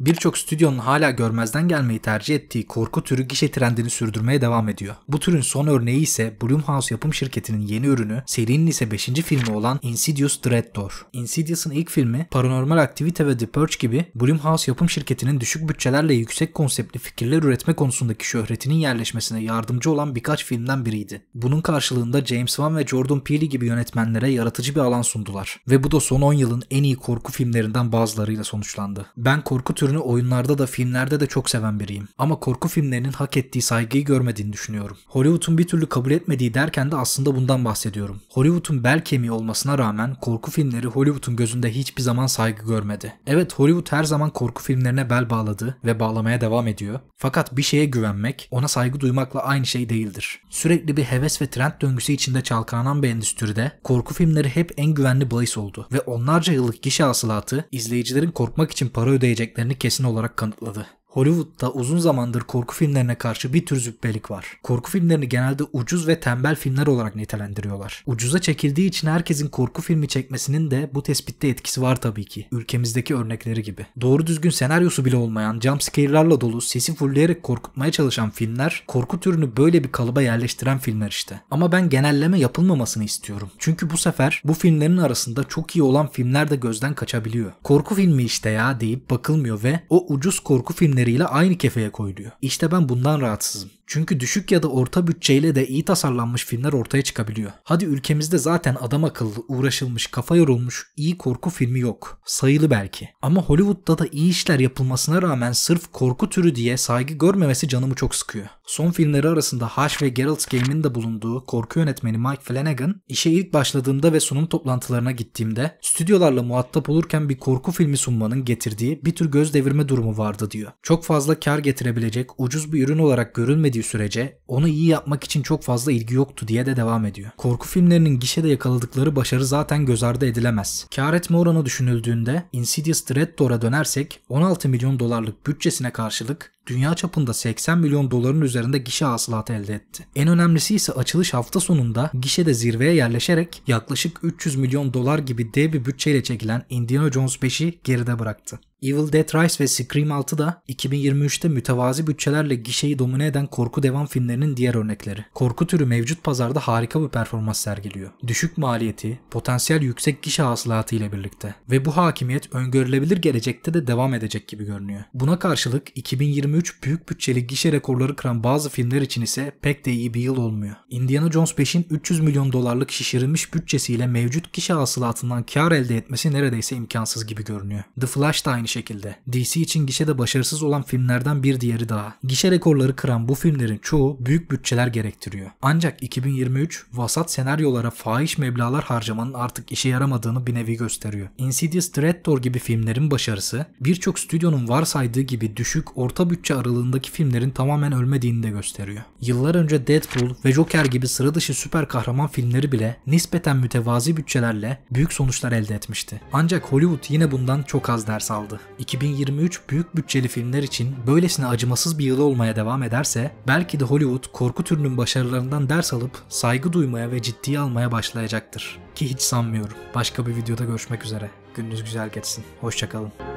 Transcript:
Birçok stüdyonun hala görmezden gelmeyi tercih ettiği korku türü gişe trendini sürdürmeye devam ediyor. Bu türün son örneği ise Blumhouse yapım şirketinin yeni ürünü, serinin ise 5. filmi olan Insidious Dread-Door. Insidious'ın ilk filmi, Paranormal Activity ve The Purge gibi Blumhouse yapım şirketinin düşük bütçelerle yüksek konseptli fikirler üretme konusundaki şöhretinin yerleşmesine yardımcı olan birkaç filmden biriydi. Bunun karşılığında James Wan ve Jordan Peele gibi yönetmenlere yaratıcı bir alan sundular. Ve bu da son 10 yılın en iyi korku filmlerinden bazılarıyla sonuçlandı. Ben korku türünü oyunlarda da filmlerde de çok seven biriyim. Ama korku filmlerinin hak ettiği saygıyı görmediğini düşünüyorum. Hollywood'un bir türlü kabul etmediği derken de aslında bundan bahsediyorum. Hollywood'un bel kemiği olmasına rağmen korku filmleri Hollywood'un gözünde hiçbir zaman saygı görmedi. Evet, Hollywood her zaman korku filmlerine bel bağladı ve bağlamaya devam ediyor. Fakat bir şeye güvenmek, ona saygı duymakla aynı şey değildir. Sürekli bir heves ve trend döngüsü içinde çalkalanan bir endüstride korku filmleri hep en güvenli bahis oldu ve onlarca yıllık gişe hasılatı izleyicilerin korkmak için para ödeyeceklerini kesin olarak kanıtladı. Hollywood'da uzun zamandır korku filmlerine karşı bir tür züppelik var. Korku filmlerini genelde ucuz ve tembel filmler olarak nitelendiriyorlar. Ucuza çekildiği için herkesin korku filmi çekmesinin de bu tespitte etkisi var tabii ki. Ülkemizdeki örnekleri gibi. Doğru düzgün senaryosu bile olmayan, jumpscare'larla dolu, sesi fullleyerek korkutmaya çalışan filmler, korku türünü böyle bir kalıba yerleştiren filmler işte. Ama ben genelleme yapılmamasını istiyorum. Çünkü bu sefer bu filmlerin arasında çok iyi olan filmler de gözden kaçabiliyor. Korku filmi işte ya deyip bakılmıyor ve o ucuz korku filmleri ile aynı kefeye koyuluyor. İşte ben bundan rahatsızım. Çünkü düşük ya da orta bütçeyle de iyi tasarlanmış filmler ortaya çıkabiliyor. Hadi ülkemizde zaten adam akıllı, uğraşılmış, kafa yorulmuş iyi korku filmi yok. Sayılı belki. Ama Hollywood'da da iyi işler yapılmasına rağmen sırf korku türü diye saygı görmemesi canımı çok sıkıyor. Son filmleri arasında Hush ve Geralt's Game'in de bulunduğu korku yönetmeni Mike Flanagan, işe ilk başladığımda ve sunum toplantılarına gittiğimde stüdyolarla muhatap olurken bir korku filmi sunmanın getirdiği bir tür göz devirme durumu vardı diyor. Çok fazla kar getirebilecek ucuz bir ürün olarak görülmediği sürece onu iyi yapmak için çok fazla ilgi yoktu diye de devam ediyor. Korku filmlerinin gişede yakaladıkları başarı zaten göz ardı edilemez. Kar etme oranı düşünüldüğünde Insidious Dread-Door'a dönersek 16 milyon dolarlık bütçesine karşılık dünya çapında 80 milyon doların üzerinde gişe hasılatı elde etti. En önemlisi ise açılış hafta sonunda gişede zirveye yerleşerek yaklaşık 300 milyon dolar gibi dev bir bütçeyle çekilen Indiana Jones 5'i geride bıraktı. Evil Dead Rise ve Scream 6 da 2023'te mütevazi bütçelerle gişeyi domine eden korku devam filmlerinin diğer örnekleri. Korku türü mevcut pazarda harika bir performans sergiliyor. Düşük maliyeti, potansiyel yüksek gişe hasılatı ile birlikte. Ve bu hakimiyet öngörülebilir gelecekte de devam edecek gibi görünüyor. Buna karşılık 2023 büyük bütçeli gişe rekorları kıran bazı filmler için ise pek de iyi bir yıl olmuyor. Indiana Jones 5'in 300 milyon dolarlık şişirilmiş bütçesiyle mevcut gişe hasılatından kar elde etmesi neredeyse imkansız gibi görünüyor. The Flash da aynı şekilde. DC için gişede başarısız olan filmlerden bir diğeri daha. Gişe rekorları kıran bu filmlerin çoğu büyük bütçeler gerektiriyor. Ancak 2023 vasat senaryolara fahiş meblağlar harcamanın artık işe yaramadığını bir nevi gösteriyor. Insidious Dread-Door gibi filmlerin başarısı birçok stüdyonun varsaydığı gibi düşük orta bütçe aralığındaki filmlerin tamamen ölmediğini de gösteriyor. Yıllar önce Deadpool ve Joker gibi sıra dışı süper kahraman filmleri bile nispeten mütevazi bütçelerle büyük sonuçlar elde etmişti. Ancak Hollywood yine bundan çok az ders aldı. 2023 büyük bütçeli filmler için böylesine acımasız bir yıl olmaya devam ederse belki de Hollywood korku türünün başarılarından ders alıp saygı duymaya ve ciddiye almaya başlayacaktır. Ki hiç sanmıyorum. Başka bir videoda görüşmek üzere. Gününüz güzel geçsin. Hoşça kalın.